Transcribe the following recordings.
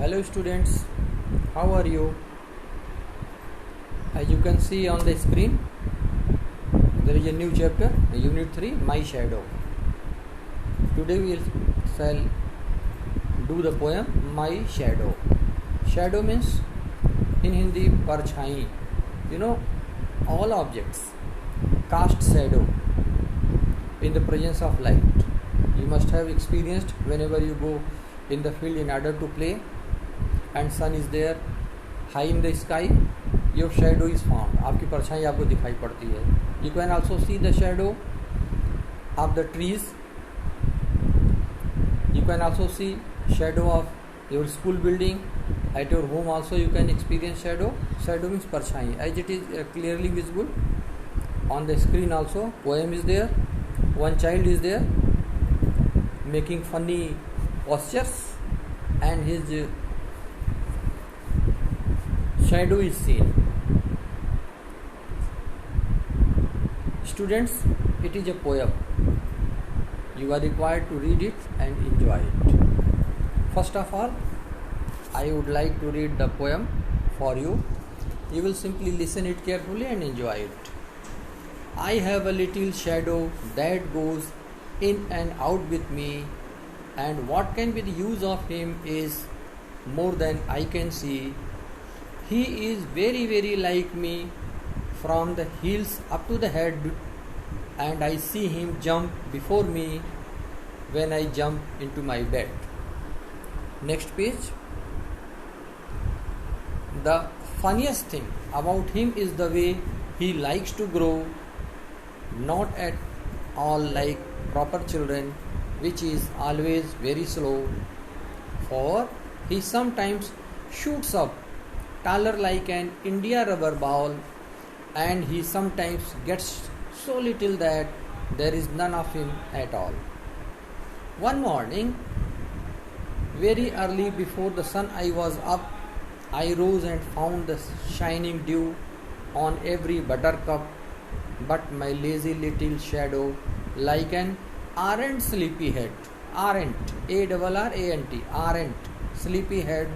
Hello students, how are you? As you can see on the screen, there is a new chapter, Unit 3, My Shadow. Today we shall do the poem My Shadow. Shadow means in Hindi parchhai. You know, all objects cast shadow in the presence of light. You must have experienced whenever you go in the field in order to play and sun is there high in the sky, your shadow is found. आपकी परछाई आपको दिखाई पड़ती है. You can also see the shadow of the trees. You can also see shadow of your school building. At your home also you can experience shadow. Shadow means परछाई. As it is clearly visible on the screen also. Poem is there. One child is there making funny postures and his shadow is seen. Students, it is a poem. You are required to read it and enjoy it. First of all, I would like to read the poem for you. You will simply listen it carefully and enjoy it. I have a little shadow that goes in and out with me, and what can be the use of him is more than I can see. He is very like me from the heels up to the head, and I see him jump before me when I jump into my bed. Next page. The funniest thing about him is the way he likes to grow, not at all like proper children, which is always very slow, for he sometimes shoots up taller like an India rubber ball, and he sometimes gets so little that there is none of him at all. One morning, very early before the sun I was up, I rose and found the shining dew on every buttercup, but my lazy little shadow, like an arrant sleepy head, arrant, A-R-R-A-N-T, arrant, sleepy head,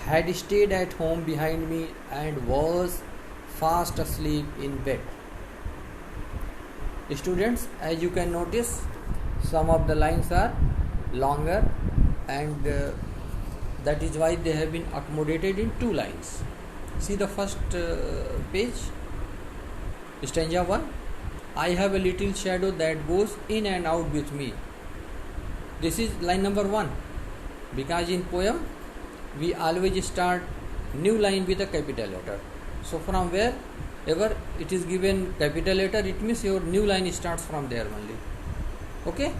had stayed at home behind me and was fast asleep in bed. Students, as you can notice, some of the lines are longer, and that is why they have been accommodated in two lines. See the first page, stanza 1. I have a little shadow that goes in and out with me. This is line number 1, because in poem we always start new line with a capital letter. So from wherever it is given capital letter, it means your new line starts from there only. Okay?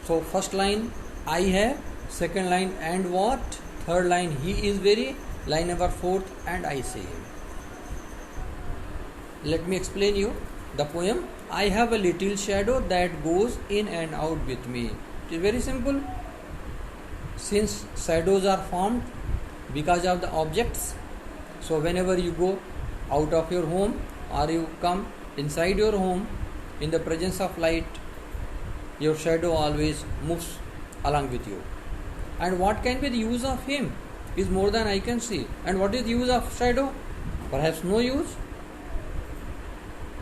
So first line I have, second line and what, third line he is very, line number 4th and I see him. Let me explain you the poem. I have a little shadow that goes in and out with me. It is very simple. Since shadows are formed because of the objects, so whenever you go out of your home or you come inside your home in the presence of light, your shadow always moves along with you. And what can be the use of him is more than I can see. And what is the use of shadow? Perhaps no use.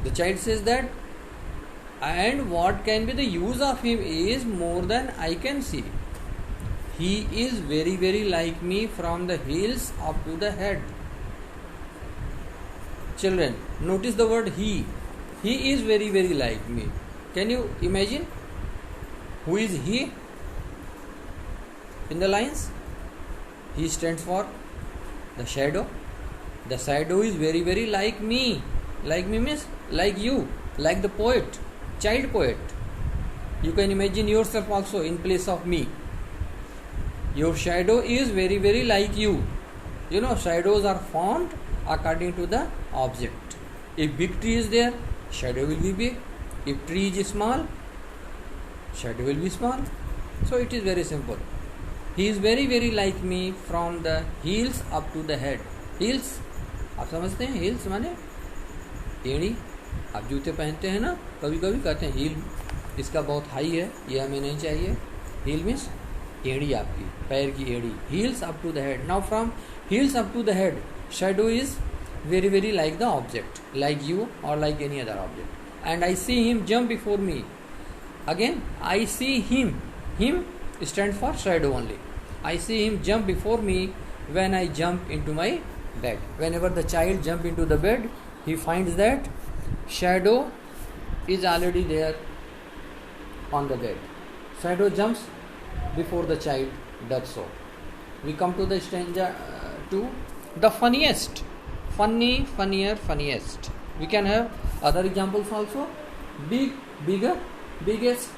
The child says that, and what can be the use of him is more than I can see. He is very like me from the heels up to the head. Children, notice the word he. He is very like me. Can you imagine who is he in the lines? He stands for the shadow. The shadow is very like me. Like me means like you, like the poet, child poet. You can imagine yourself also in place of me. Your shadow is very like you. You know, shadows are formed according to the object. If big tree is there, shadow will be big. If tree is small, shadow will be small. So it is very simple. He is very like me from the heels up to the head. Heels, आप समझते हैं? heels माने एड़ी. आप जूते पहनते हैं ना, कभी कहते हैं हील इसका बहुत हाई है, ये हमें नहीं चाहिए. हील मीन्स एड़ी आपकी, पैर की एड़ी. Heels up to the head. Now from heels up to the head, shadow is very very like the object, like you or like any other object. And I see him jump before me. Again, I see him. Him stands for shadow only. I see him jump before me when I jump into my bed. Whenever the child jump into the bed, he finds that shadow is already there on the bed. Shadow jumps before the child does so. We come to the stanza 2. The funniest. Funny, funnier, funniest. We can have other examples also. Big, bigger, biggest.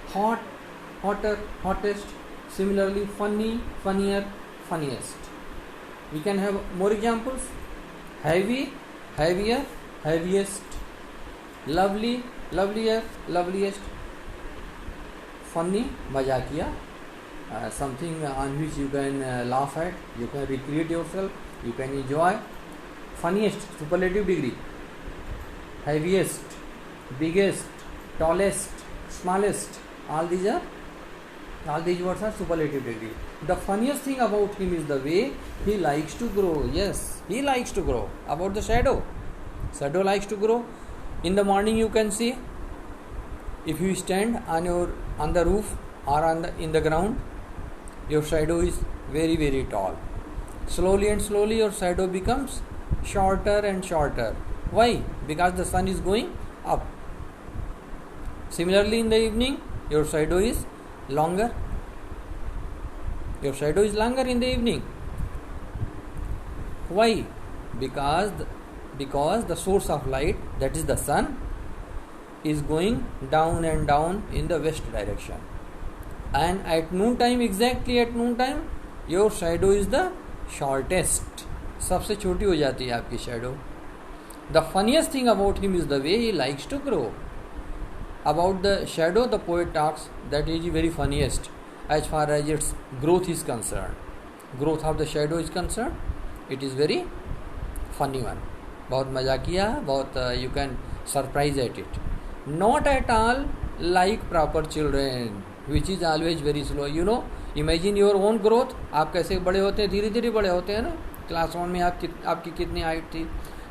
Hot, hotter, hottest. Similarly, funny, funnier, funniest. We can have more examples. Heavy, heavier, heaviest. Lovely, lovelier, loveliest. Funny, majakiya, something on which you can laugh at, you can recreate yourself, you can enjoy. Funniest, superlative degree. Heaviest, biggest, tallest, smallest. All these words are superlative degree. The funniest thing about him is the way he likes to grow. Yes, he likes to grow. About the shadow, shadow likes to grow. In the morning you can see, if you stand on the roof or in the ground, your shadow is very very tall. Slowly and slowly your shadow becomes shorter and shorter. Why? Because the sun is going up. Similarly, in the evening, your shadow is longer. Your shadow is longer in the evening. Why? Because the source of light, that is the sun, is going down and down in the west direction. And at noon time, exactly at noon time, your shadow is the shortest. सबसे छोटी हो जाती है आपकी shadow. The funniest thing about him is the way he likes to grow. About the shadow, the poet talks that it is very funniest as far as its growth is concerned. Growth of the shadow is concerned, it is very funny one. बहुत मजाकिया, बहुत you can surprise at it. Not at all like proper children, which is always very slow. You know, imagine your own growth. आप कैसे बड़े होते हैं, धीरे धीरे बड़े होते हैं ना. क्लास 1 में आपकी कितनी हाइट थी,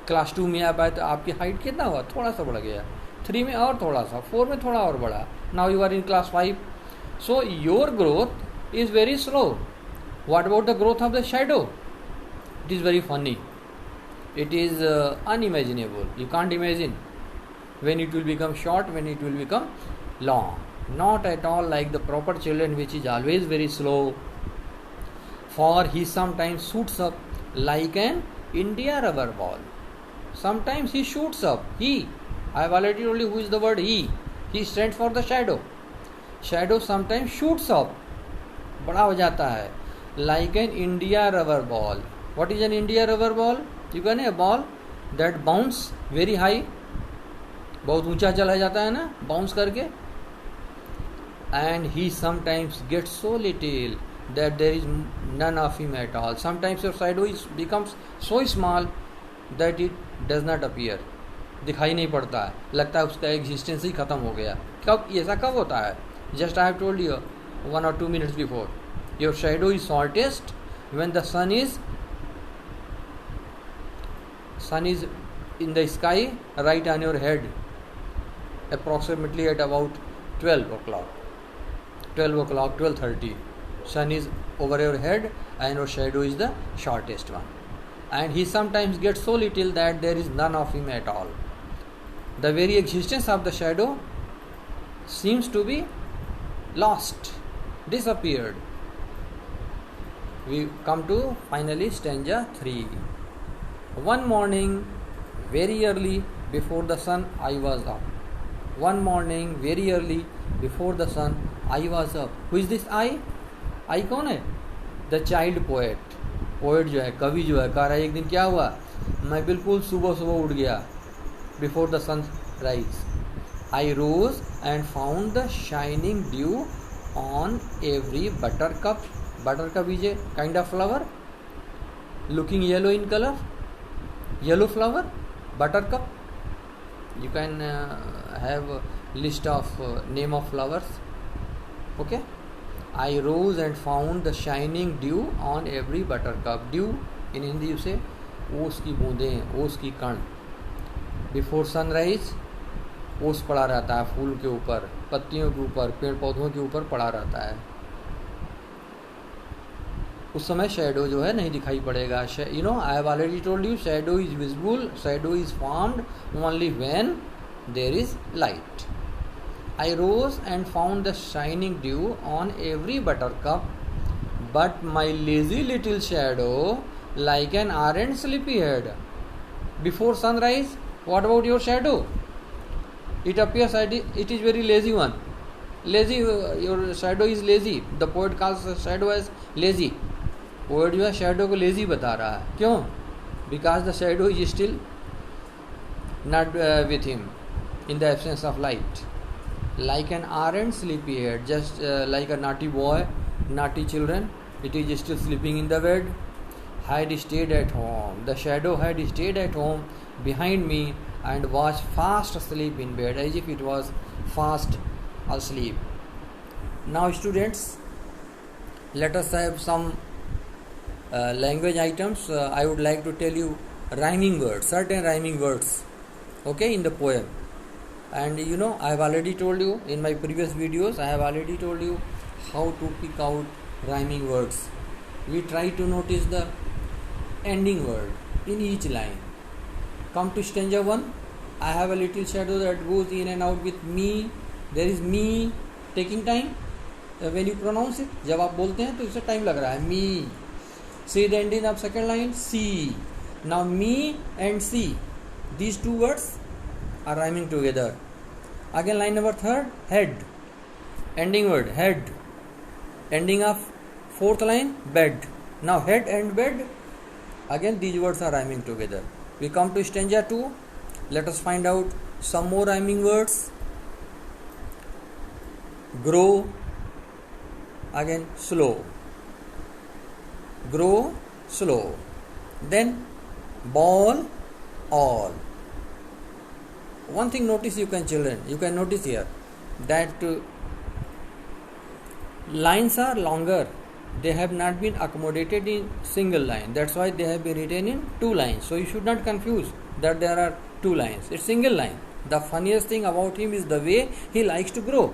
क्लास 2 में आप आए तो आपकी हाइट कितना हुआ, थोड़ा सा बढ़ गया. 3 में और थोड़ा सा, 4 में थोड़ा और बढ़ा. Now you are in class 5. So your growth is very slow. What about the growth of the shadow? It is very funny. It is unimaginable. You can't imagine when it will become short, when it will become long. Not at all like the proper children, which is always very slow. For he sometimes shoots up like an India rubber ball. Sometimes he shoots up. He. I have already told you who is the word he. He stands for the shadow. Shadow sometimes shoots up. बड़ा हो जाता है. Like an India rubber ball. What is an India rubber ball? You can a ball that bounce very high. बहुत ऊंचा चला जाता है ना, bounce करके. And he sometimes gets so little that there is none of him at all. Sometimes your shadow becomes so small that it does not appear. दिखाई नहीं पड़ता है, लगता है उसका एग्जिस्टेंस ही खत्म हो गया. कब ऐसा कब होता है? Just I have told you 1 or 2 minutes before. Your shadow is shortest when the sun is in the sky right on your head, approximately at about 12 o'clock, 12:30. Sun is over your head and your shadow is the shortest one. And he sometimes gets so little that there is none of him at all. The very existence of the shadow seems to be lost, disappeared. We come to finally stanza 3. One morning, very early before the sun, I was up. One morning, very early before the sun, I was up. Who is this I? I कौन है? The child poet. Poet जो है, कवि जो है, कह रहा है एक दिन क्या हुआ, मैं बिल्कुल सुबह सुबह उठ गया. Before the sunrise I rose and found the shining dew on every buttercup. Buttercup is a kind of flower looking yellow in color, yellow flower, buttercup. You can have a list of name of flowers. Okay, I rose and found the shining dew on every buttercup. Dew in Hindi उसे ओस की बूंदें, ओस की कण. Before sunrise ओस पड़ा रहता है फूल के ऊपर, पत्तियों के ऊपर, पेड़ पौधों के ऊपर पड़ा रहता है. उस समय शैडो जो है नहीं दिखाई पड़ेगा. You know I have already told you shadow is visible, shadow is formed only when there is light. I rose and found the shining dew on every buttercup, but my lazy little shadow, like an ardent sleepyhead. Before sunrise, what about your shadow? It appears it is very lazy one. Lazy, your shadow is lazy. The poet calls the shadow as lazy. Poet जो है shadow को lazy बता रहा है. क्यों? Because the shadow is still not with him in the absence of light. Like an ardent sleepyhead, just like a naughty boy, naughty children, it is still sleeping in the bed. Had stayed at home. The shadow had stayed at home behind me and was fast asleep in bed, as if it was fast asleep. Now, students, let us have some language items. I would like to tell you rhyming words, certain rhyming words, okay, in the poem. And you know, I have already told you in my previous videos, I have already told you how to pick out rhyming words. We try to notice the ending word in each line. Come to stanza 1. I have a little shadow that goes in and out with me. There is me taking time when you pronounce it. जब आप बोलते हैं तो इससे time लग रहा है. Me. See the ending of second line. See. Now me and see, these two words are rhyming together. Again, line number 3, head. Ending word, head. Ending of fourth line, bed. Now head and bed, again these words are rhyming together. We come to stanza 2. Let us find out some more rhyming words. Grow, again slow. Grow, slow. Then ball, all. One thing notice you can notice here that lines are longer. They have not been accommodated in single line. That's why they have been written in two lines. So you should not confuse that there are two lines. It's single line. The funniest thing about him is the way he likes to grow.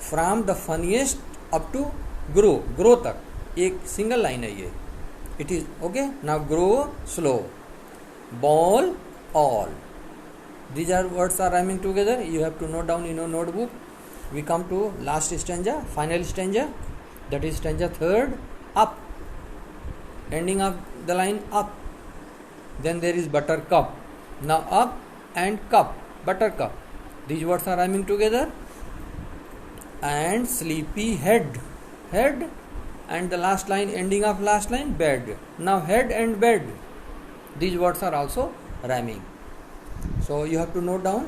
From the funniest up to grow तक एक single line है ये. It is okay. Now grow, slow. Ball, all. These are words are rhyming together. You have to note down in your notebook. We come to last stanza, final stanza. That is stanza 3rd. Up. Ending of the line up. Then there is buttercup. Now up and cup. Buttercup. These words are rhyming together. And sleepy head. Head. And the last line, ending of last line, bed. Now head and bed. These words are also rhyming. So you have to note down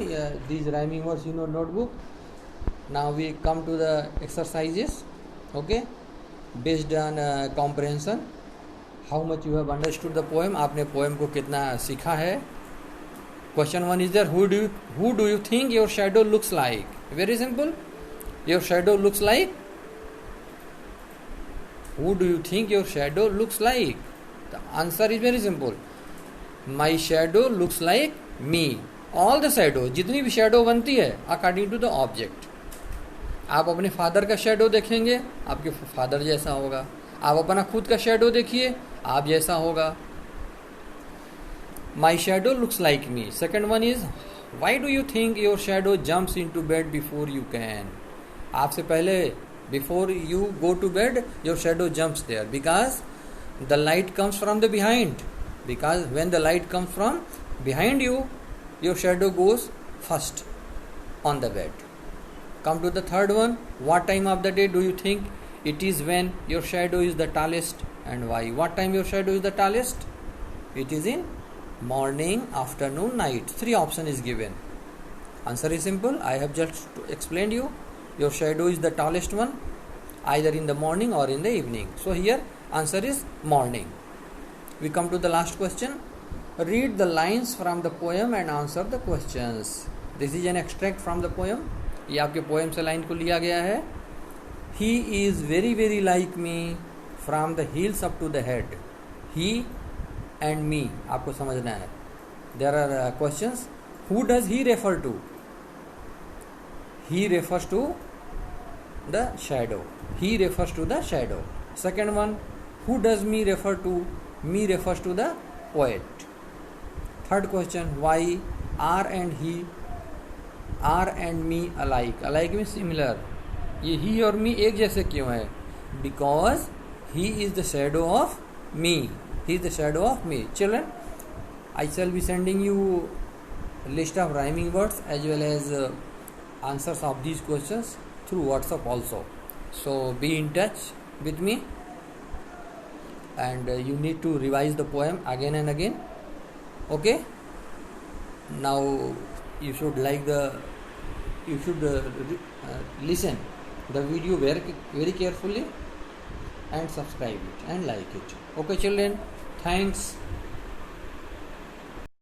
these rhyming words in your notebook. Now we come to the exercises, okay, based on comprehension. How much you have understood the poem. आपने poem को कितना सीखा है. Question 1 is there. Who do you think your shadow looks like? Very simple. Your shadow looks like. Who do you think your shadow looks like? The answer is very simple. My shadow looks like me. All the shadow, जितनी भी shadow बनती है according to the object. आप अपने father का shadow देखेंगे, आपके father जैसा होगा. आप अपना खुद का शेडो देखिए, आप जैसा होगा. My shadow looks like me. Second one is, why do you think your shadow jumps into bed before you can? आपसे पहले, before you go to bed, your shadow jumps there because the light comes from the behind. Because when the light comes from behind you, your shadow goes first on the bed. Come to the third one. What time of the day do you think it is when your shadow is the tallest, and why? What time your shadow is the tallest? It is in morning, afternoon, night. 3 option is given. Answer is simple. I have just explained you. Your shadow is the tallest one, either in the morning or in the evening. So here answer is morning. We come to the last question. Read the lines from the poem and answer the questions. This is an extract from the poem. ये आपके poem से line को लिया गया है. He is very very like me from the heels up to the head. He and me आपको समझना है. There are questions. Who does he refer to? He refers to the shadow. He refers to the shadow. Second one, who does me refer to? Me refers to the poet. Third question, why are and he are and me alike? Alike means similar. ये he और me एक जैसे क्यों है? Because he is the shadow of me. He is the shadow of me. Children, I shall be sending you a list of rhyming words as well as answers of these questions through WhatsApp also. So be in touch with me, and you need to revise the poem again and again. Okay, now you should listen the video very carefully and subscribe it and like it. Okay children, thanks.